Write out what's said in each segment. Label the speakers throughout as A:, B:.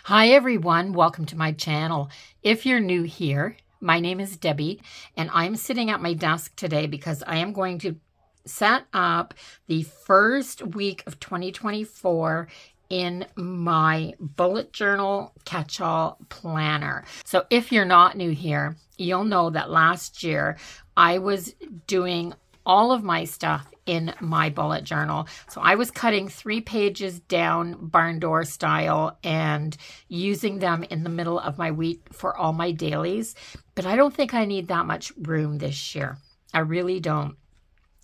A: Hi everyone, welcome to my channel. If you're new here, my name is Debbie and I'm sitting at my desk today because I am going to set up the first week of 2024 in my bullet journal catch-all planner. So if you're not new here, you'll know that last year I was doing all of my stuff in my bullet journal. So I was cutting 3 pages down barn door style and using them in the middle of my week for all my dailies. But I don't think I need that much room this year. I really don't.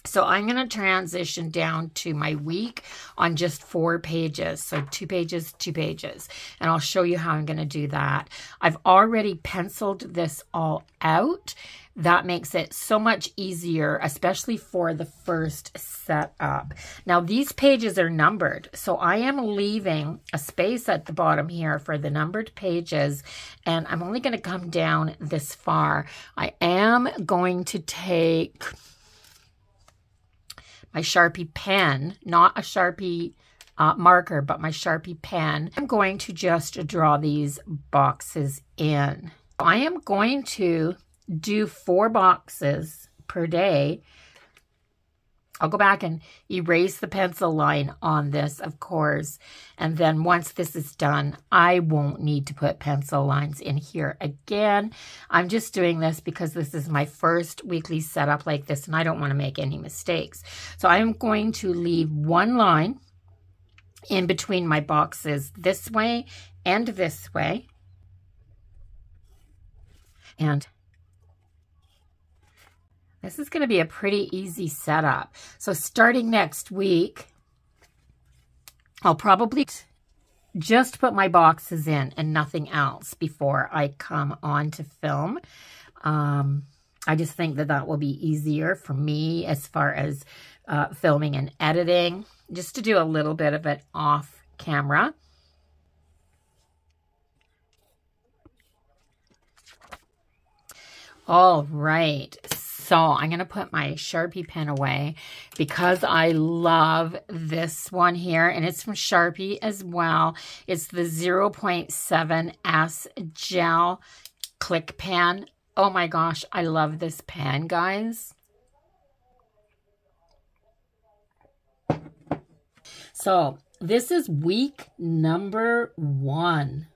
A: So I'm going to transition down to my week on just 4 pages. So 2 pages, 2 pages. And I'll show you how I'm going to do that. I've already penciled this all out. That makes it so much easier, especially for the first setup. Now these pages are numbered. So I am leaving a space at the bottom here for the numbered pages. And I'm only going to come down this far. I am going to take my Sharpie pen, not a Sharpie marker, but my Sharpie pen. I'm going to just draw these boxes in. I am going to do 4 boxes per day. I'll go back and erase the pencil line on this, of course. And then once this is done, I won't need to put pencil lines in here again. I'm just doing this because this is my first weekly setup like this, and I don't want to make any mistakes. So I'm going to leave 1 line in between my boxes this way and this way. And this is going to be a pretty easy setup. So starting next week, I'll probably just put my boxes in and nothing else before I come on to film. I just think that that will be easier for me as far as filming and editing, just to do a little bit of it off camera. All right. So I'm going to put my Sharpie pen away because I love this one here, and it's from Sharpie as well. It's the 0.7S gel click pen. Oh my gosh, I love this pen, guys. So this is week number 1.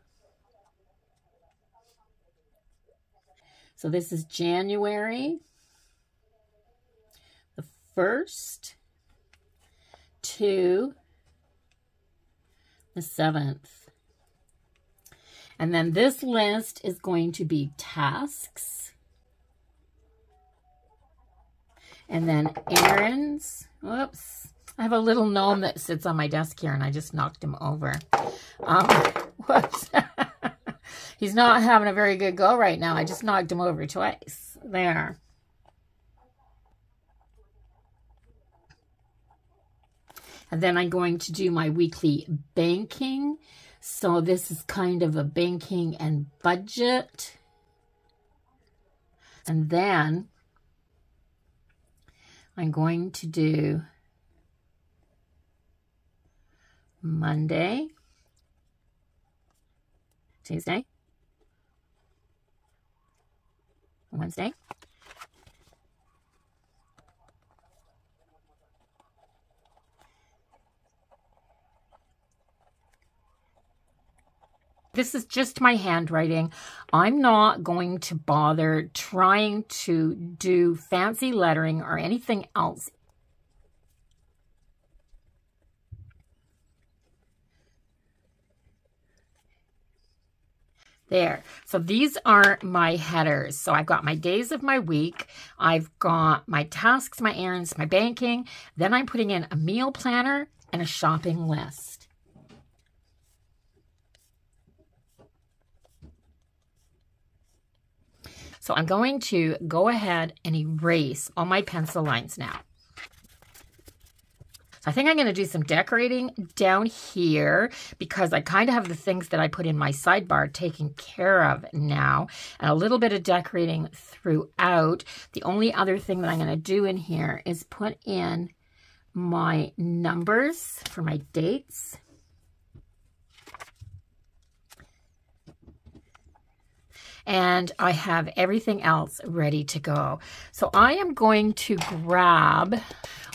A: So this is January 1st to the 7th. And then this list is going to be tasks. And then errands. Whoops. I have a little gnome that sits on my desk here and I just knocked him over. Whoops. He's not having a very good go right now. I just knocked him over twice. There. And then I'm going to do my weekly banking. So this is kind of a banking and budget. And then I'm going to do Monday, Tuesday, Wednesday, this is just my handwriting. I'm not going to bother trying to do fancy lettering or anything else. There. So these are my headers. So I've got my days of my week. I've got my tasks, my errands, my banking. Then I'm putting in a meal planner and a shopping list. So I'm going to go ahead and erase all my pencil lines now. So I think I'm going to do some decorating down here because I kind of have the things that I put in my sidebar taken care of now, and a little bit of decorating throughout. The only other thing that I'm going to do in here is put in my numbers for my dates. and I have everything else ready to go. So I am going to grab,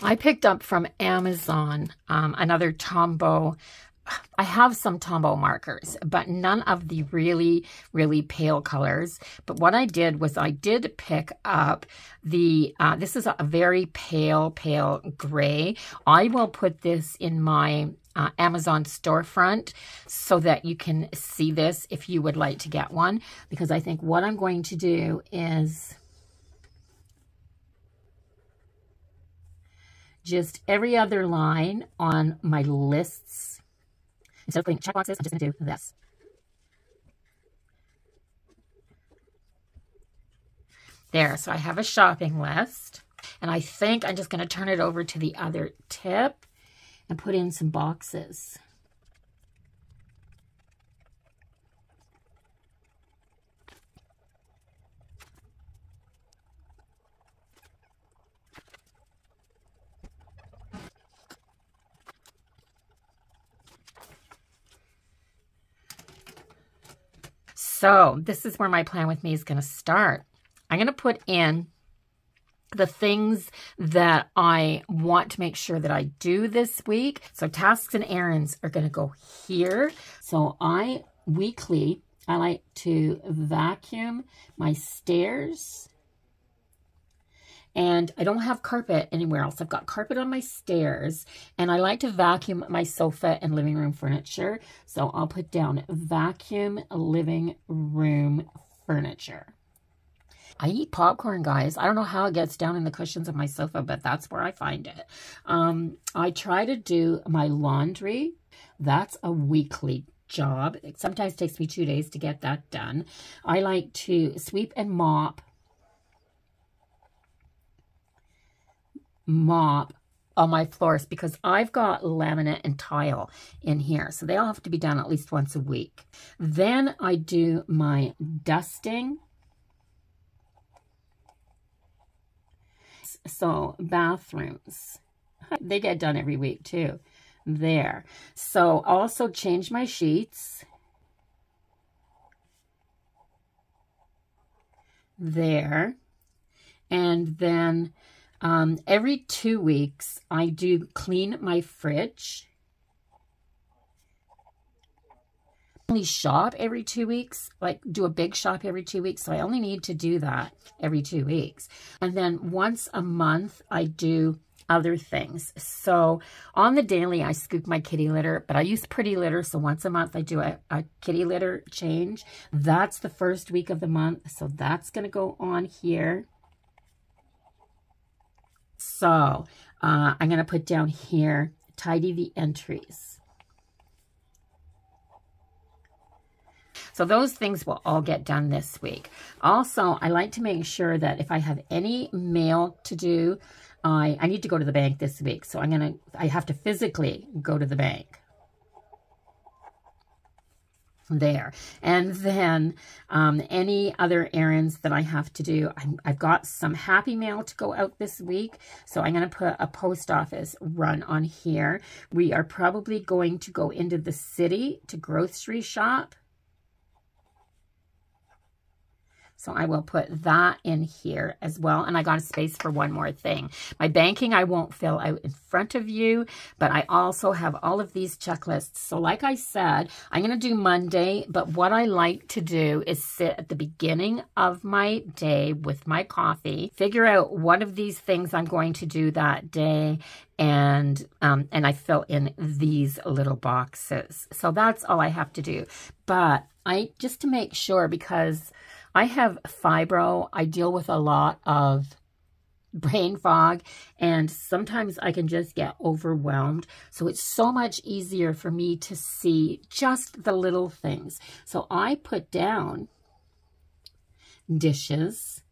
A: I picked up from Amazon another Tombow. I have some Tombow markers, but none of the really, really pale colors. But what I did was I did pick up the, this is a very pale gray. I will put this in my Amazon storefront so that you can see this if you would like to get one, because I think what I'm going to do is just every other line on my lists. Instead of putting check boxes, I'm just going to do this. There, so I have a shopping list, and I think I'm just going to turn it over to the other tip and put in some boxes. So this is where my plan with me is going to start. I'm going to put in the things that I want to make sure that I do this week. So tasks and errands are going to go here. So weekly, I like to vacuum my stairs. And I don't have carpet anywhere else. I've got carpet on my stairs, and I like to vacuum my sofa and living room furniture. So I'll put down vacuum living room furniture. I eat popcorn, guys. I don't know how it gets down in the cushions of my sofa, but that's where I find it. I try to do my laundry. That's a weekly job. It sometimes takes me 2 days to get that done. I like to sweep and mop on my floors because I've got laminate and tile in here. So they all have to be done at least once a week. Then I do my dusting. So bathrooms, they get done every week too. There. So also change my sheets. There. And then every 2 weeks, I do clean my fridge. Only shop every 2 weeks, like do a big shop every 2 weeks. So I only need to do that every 2 weeks. And then once a month, I do other things. So on the daily, I scoop my kitty litter, but I use pretty litter. So once a month, I do a kitty litter change. That's the first week of the month. So that's going to go on here. So I'm going to put down here, tidy the entries. So those things will all get done this week. Also, I like to make sure that if I have any mail to do, I need to go to the bank this week. So I have to physically go to the bank. There. And then any other errands that I have to do. I've got some Happy Mail to go out this week. So I'm going to put a post office run on here. We are probably going to go into the city to grocery shop. So I will put that in here as well. And I got a space for one more thing. My banking I won't fill out in front of you, but I also have all of these checklists. So like I said, I'm going to do Monday, but what I like to do is sit at the beginning of my day with my coffee, figure out what of these things I'm going to do that day, and I fill in these little boxes. So that's all I have to do. But just to make sure, because I have fibro, I deal with a lot of brain fog, and sometimes I can just get overwhelmed. So it's so much easier for me to see just the little things. So I put down dishes,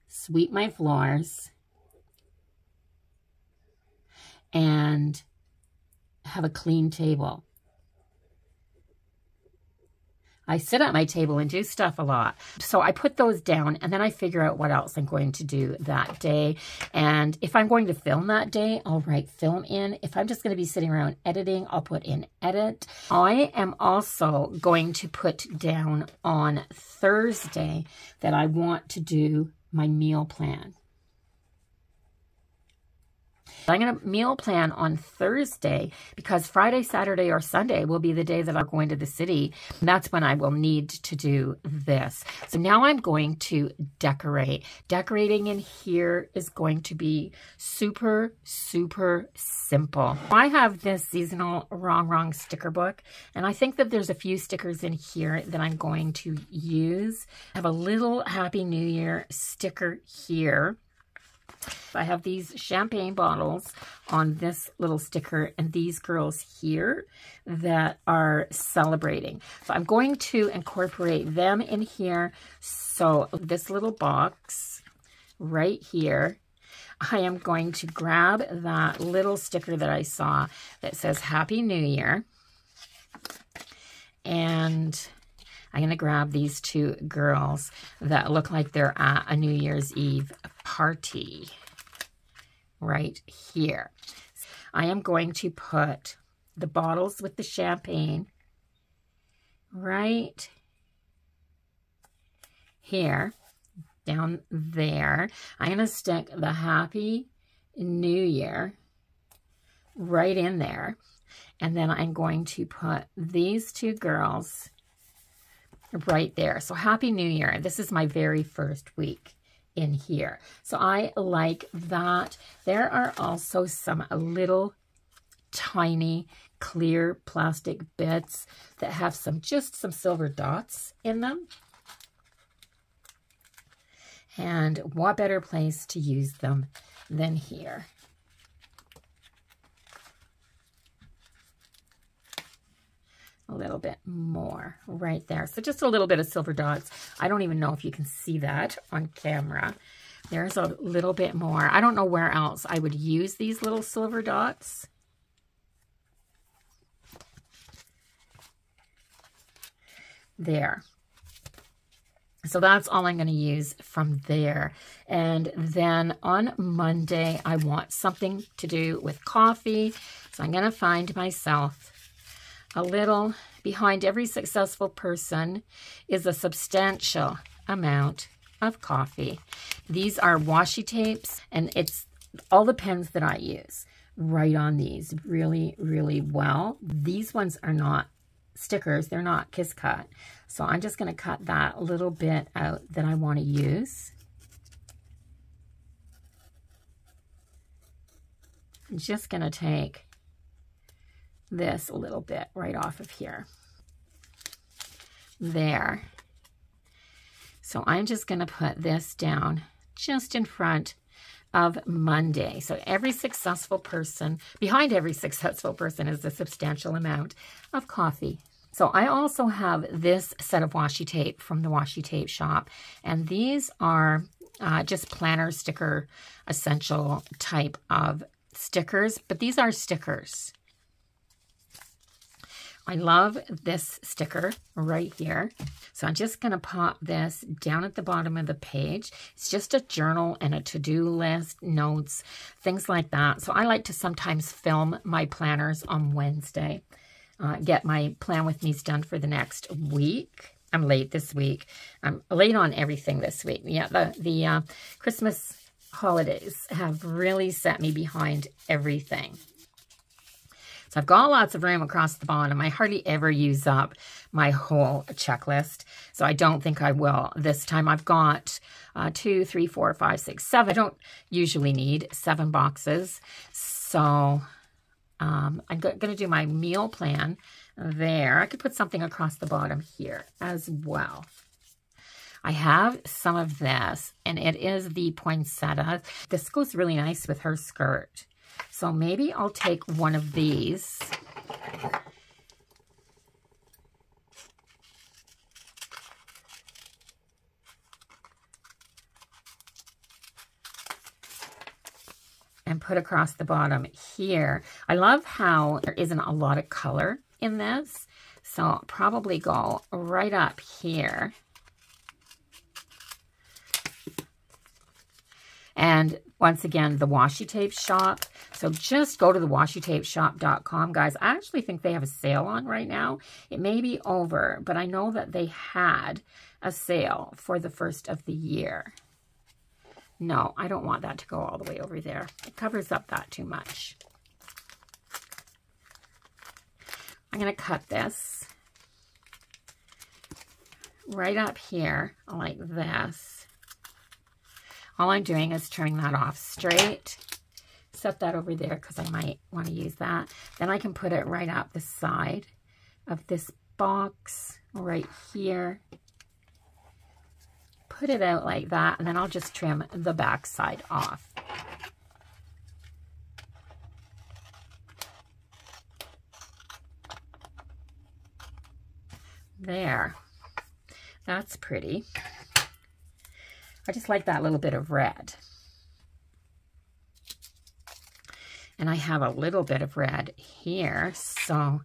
A: sweep my floors, and have a clean table. I sit at my table and do stuff a lot. So I put those down and then I figure out what else I'm going to do that day. And if I'm going to film that day, I'll write film in. If I'm just going to be sitting around editing, I'll put in edit. I am also going to put down on Thursday that I want to do my meal plan. I'm going to meal plan on Thursday because Friday, Saturday, or Sunday will be the day that I'm going to the city. And that's when I will need to do this. So now I'm going to decorate. Decorating in here is going to be super, super simple. I have this seasonal Wrong sticker book, and I think that there's a few stickers in here that I'm going to use. I have a little Happy New Year sticker here. I have these champagne bottles on this little sticker and these girls here that are celebrating. So I'm going to incorporate them in here. So this little box right here, I am going to grab that little sticker that I saw that says Happy New Year. And I'm going to grab these two girls that look like they're at a New Year's Eve party right here. I am going to put the bottles with the champagne right here, down there. I'm going to stick the Happy New Year right in there. And then I'm going to put these two girls right there. So Happy New Year. This is my very first week in here. So I like that. There are also some little tiny clear plastic bits that have just some silver dots in them. And what better place to use them than here? A little bit more right there. So just a little bit of silver dots. I don't even know if you can see that on camera. There's a little bit more. I don't know where else I would use these little silver dots. There. So that's all I'm going to use from there. And then on Monday, I want something to do with coffee. So I'm going to find myself a little. Behind every successful person is a substantial amount of coffee. These are washi tapes, and it's all the pens that I use right on these really, really well. These ones are not stickers. They're not kiss cut. So I'm just going to cut that little bit out that I want to use. I'm just going to take this a little bit right off of here. There. So I'm just going to put this down just in front of Monday. So every successful person, behind every successful person is a substantial amount of coffee. So I also have this set of washi tape from the Washi Tape shop. And these are just planner sticker essential type of stickers, but these are stickers. I love this sticker right here. So I'm just going to pop this down at the bottom of the page. It's just a journal and a to-do list, notes, things like that. So I like to sometimes film my planners on Wednesday. Get my plan with me's done for the next week. I'm late this week. I'm late on everything this week. Yeah, the Christmas holidays have really set me behind everything. So I've got lots of room across the bottom. I hardly ever use up my whole checklist, so I don't think I will this time. I've got 2, 3, 4, 5, 6, 7. I don't usually need 7 boxes, so I'm going to do my meal plan there. I could put something across the bottom here as well. I have some of this, and it is the poinsettia. This goes really nice with her skirt. So maybe I'll take one of these. And put across the bottom here. I love how there isn't a lot of color in this. So I'll probably go right up here. And once again, the Washi Tape shop. So just go to the washtapeshop.com, guys. I actually think they have a sale on right now. It may be over, but I know that they had a sale for the first of the year. No, I don't want that to go all the way over there. It covers up that too much. I'm going to cut this right up here like this. All I'm doing is turning that off straight. Set that over there because I might want to use that. Then I can put it right up the side of this box right here. Put it out like that, and then I'll just trim the back side off. There. That's pretty. I just like that little bit of red. And I have a little bit of red here, so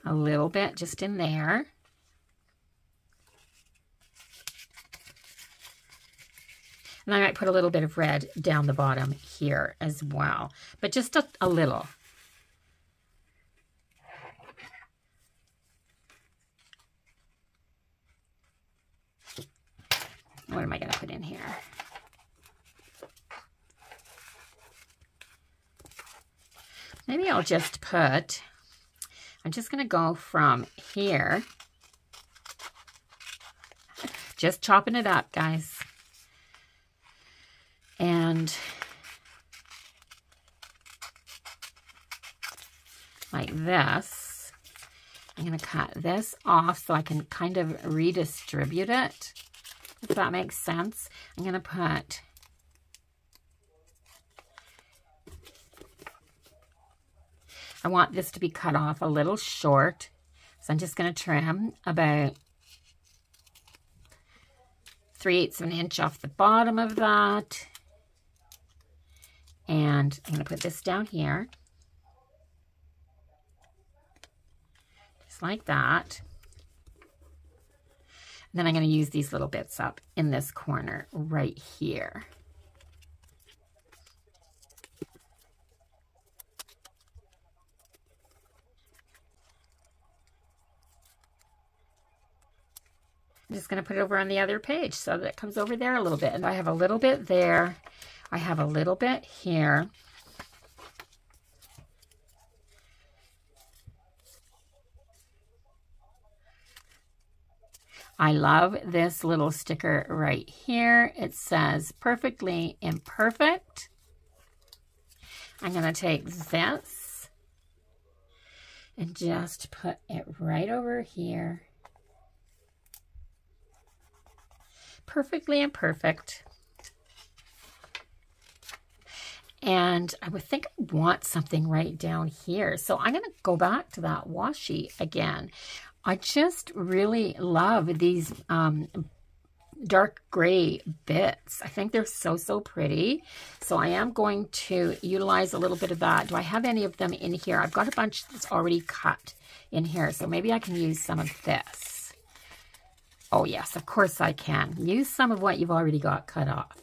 A: a little bit just in there. And I might put a little bit of red down the bottom here as well, but just a little. What am I going to put in here? Maybe I'll just put, I'm just going to go from here, just chopping it up, guys. And like this, I'm going to cut this off so I can kind of redistribute it, if that makes sense. I'm going to put I want this to be cut off a little short, so I'm just going to trim about 3/8 of an inch off the bottom of that. And I'm going to put this down here, just like that. And then I'm going to use these little bits up in this corner right here. I'm just going to put it over on the other page so that it comes over there a little bit. And I have a little bit there. I have a little bit here. I love this little sticker right here. It says perfectly imperfect. I'm going to take this and just put it right over here. Perfectly imperfect. And I would think I want something right down here. So I'm going to go back to that washi again. I just really love these dark gray bits. I think they're so pretty. So I am going to utilize a little bit of that. Do I have any of them in here? I've got a bunch that's already cut in here. So maybe I can use some of this. Oh yes, of course I can. Use some of what you've already got cut off.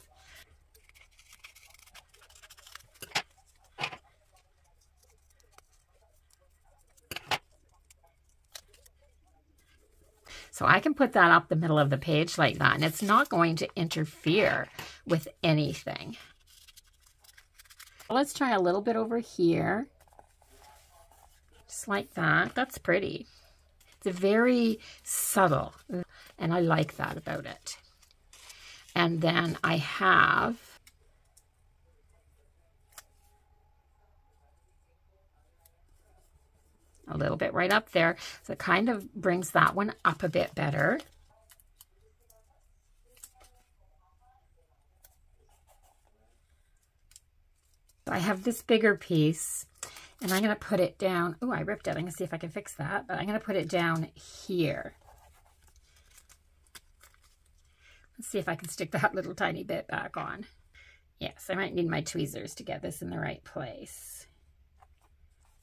A: So I can put that up the middle of the page like that, and it's not going to interfere with anything. Let's try a little bit over here. Just like that. That's pretty. It's very subtle, and I like that about it. And then I have a little bit right up there. So it kind of brings that one up a bit better. So I have this bigger piece, and I'm going to put it down. Oh, I ripped it. I'm going to see if I can fix that. But I'm going to put it down here. see if I can stick that little tiny bit back on. Yes, I might need my tweezers to get this in the right place.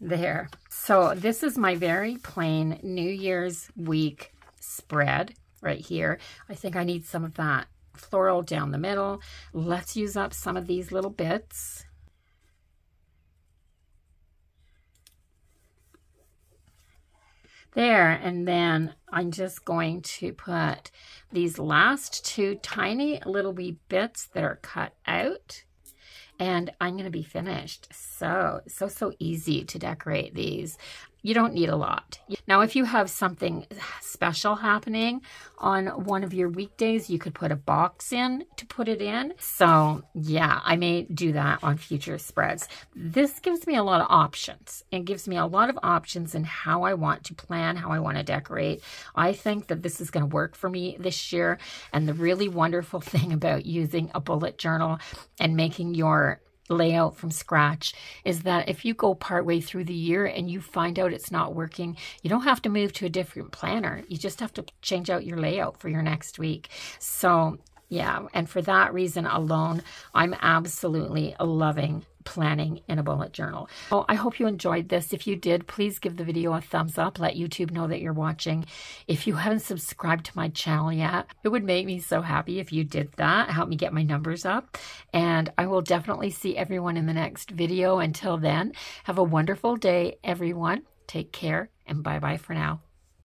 A: There. So this is my very plain New Year's week spread right here. I think I need some of that floral down the middle. Let's use up some of these little bits. There, and then I'm just going to put these last two tiny little wee bits that are cut out, and I'm going to be finished. So easy to decorate these. You don't need a lot. Now, if you have something special happening on one of your weekdays, you could put a box in to put it in. So yeah, I may do that on future spreads. This gives me a lot of options. It gives me a lot of options in how I want to plan, how I want to decorate. I think that this is going to work for me this year. And the really wonderful thing about using a bullet journal and making your layout from scratch is that if you go partway through the year and you find out it's not working, you don't have to move to a different planner. You just have to change out your layout for your next week. So yeah, and for that reason alone, I'm absolutely loving planning in a bullet journal. Oh, I hope you enjoyed this. If you did, please give the video a thumbs up. Let YouTube know that you're watching. If you haven't subscribed to my channel yet, it would make me so happy if you did that. Help me get my numbers up. And I will definitely see everyone in the next video. Until then, have a wonderful day, everyone. Take care and bye-bye for now.